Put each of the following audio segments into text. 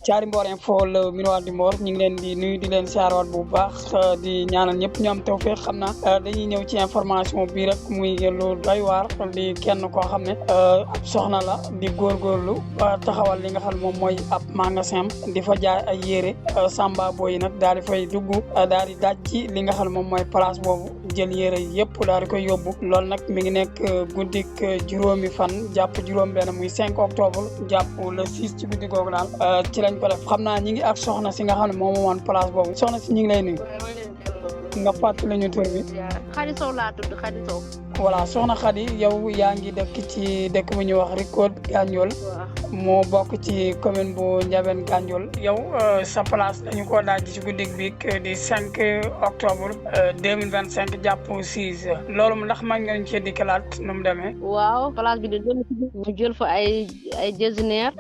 Thiary Mbor Info le Minoir du Mbor ñu ngi leen di nuyu di leen siyaaraat bu baax di ñaanal ñëpp ñu am tawfeex xam naa dañuy ñëw ci information bi rek muy lu doy waar di kenn koo xam ne ab soxna la di góorgóorlu ba taxawal li nga xam moom mooy ab magasin di fa jaay ay yére Samba Boy yi nag daal di fay dugg daal di daj ci li nga xam moom mooy place boobu jël yére yëpp daal di koy yóbbu loolu nag mi ngi nekk guddik juróomi fan jàpp juróom-benn muy 5 octobre jàpp le 6 ci guddi googu daal ci lañ ko def xam naa ñi ngi ak soxna si nga xam ne moom moomoon place boobu soxna si ñu ngi lay nuyu. nga fàttali ñu tur bi. Khady Sow laa tudd Khady Sow. voilà soxna Khady yow yaa ngi dëkk ci dëkk bu ñuy wax Ricode Gandiol. moo bokk ci commune bu Ndiabène Gandiol. yow sa place dañu koo daaj ci guddig bi di 5 octobre 2025 jàpp 6 loolu ndax man nga ñu cee dikkalaat nu mu demee. waaw place bi de dem ñu jël fa ay jasineer.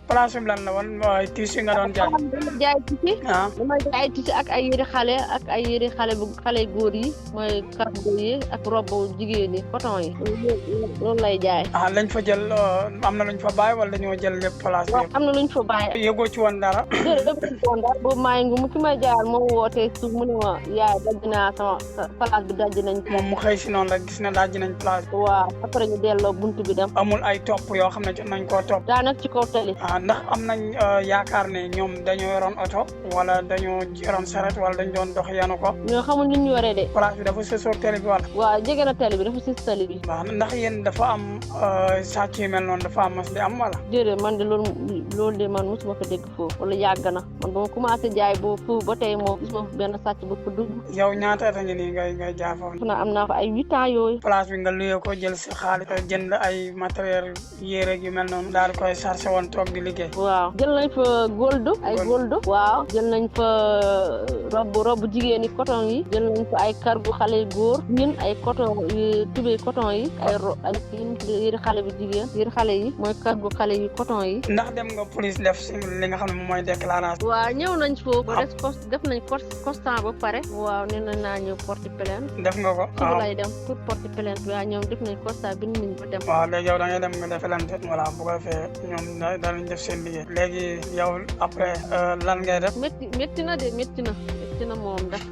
place bi lan la woon mooy tissu nga doon jaay. jaay tissu. damay jaay tissu ak ay yére xale ak ay yére xale góor yi mooy cargo yi ak robe jigéen yi coton yi loolu lay jaay. lañ fa jël am na luñ fa bàyyi wala dañoo jël lépp place bi. am na luñ fa bàyyi. yëgoo ci woon dara. déedéet dëgg ci woon dara boobu maa ngi mu ki may jaayal moo wootee suuf mu ne ma yaay daj naa sama place bi daj nañ. moom mu xëy si noonu rek gis na daj nañ place bi. waaw après ñu delloo buntu bi dem. amul ay topp yoo xam ne jot nañ koo topp. daa nag ci kaw tali. ndax am nañ yaakaar ne ñoom dañoo yoroon oto wala dañoo yoroon saret wala dañ doon dox yanu ko. ñoo xamul ni ñu yoree de. place bi dafa sësoog tali bi wala. waaw jege na tali bi dafa sës tali bi. waaw ndax yéen dafa am sàcc yu mel noonu dafa am mas di am wala. déedéet man de loolu de man mosuma ko dégg foofu wala yàgg na man ba ma commencé jaay foofu ba tey moom gisuma benn sàcc bu ko dugg. yow ñaata at a ngi nii ngay jaay foofu. am naa fa ay 8 ans yooyu. place bi nga luyee ko jël si xaalis jënd ay matériel yére yu mel noonu daal di koy chargé woon toog di liggéey. waaw jël nañ fa gold ay gold. waaw jël nañ fa robe jigéen yi coton yi jël nañ fa ay cargo xale góor ñun ay coton tubéy coton yi ay yére xale bu jigéen yére xale yi mooy cargo xale yi coton yi. ndax dem nga police def si li nga xam ne moom mooy déclaration. waaw ñëw nañ foofu ba def nañ constat ba pare. waaw nee naa ñëw porte plainte. def nga ko waaw lay dem pour porte plainte waaw ñoom def nañ constat bind nañ ba dem. waaw léegi yow da ngay dem nga def plainte. voilà bu ko defee ñoom danañ def seen liggéey. léegi yow après lan ngay def. métti na moom ndax.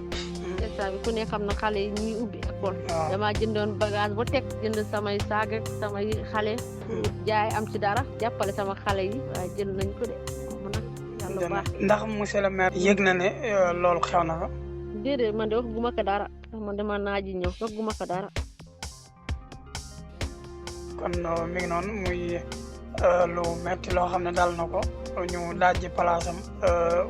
instant bi ku ne xam na xale yi ñuy ubbi école. damaa jëndoon bagage ba teg jënd samay saag ak samay xale. jaay am ci dara jàppale sama xale yi waaye jël nañ ko de yàlla baax. ndax monsieur le maire yëg na ne loolu xew na fa. déedéet man de wax guma ko dara man dama naaji ñëw wax guma ko dara. kon mi ngi noonu muy lu metti loo xam ne dal na ko ñu dajji palaasam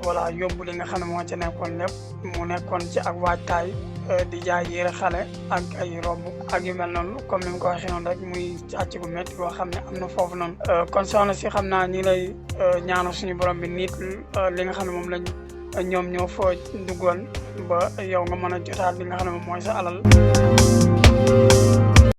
wala yóbbu li nga xam ne moo ci nekkoon lépp mu nekkoon ci ak waajtaay di jaay yére xale ak ay robb ak yu mel noonu comme ni mu ko waxee noonu rek muy càcc gu métti boo xam ne am na foofu noonu. kon soxna si xam naa ñi lay ñaanal suñu borom bi nit li nga xam ne moom lañ ñoom ñoo fa duggoon ba yow nga mën a jotaat li nga xam ne moom mooy sa alal.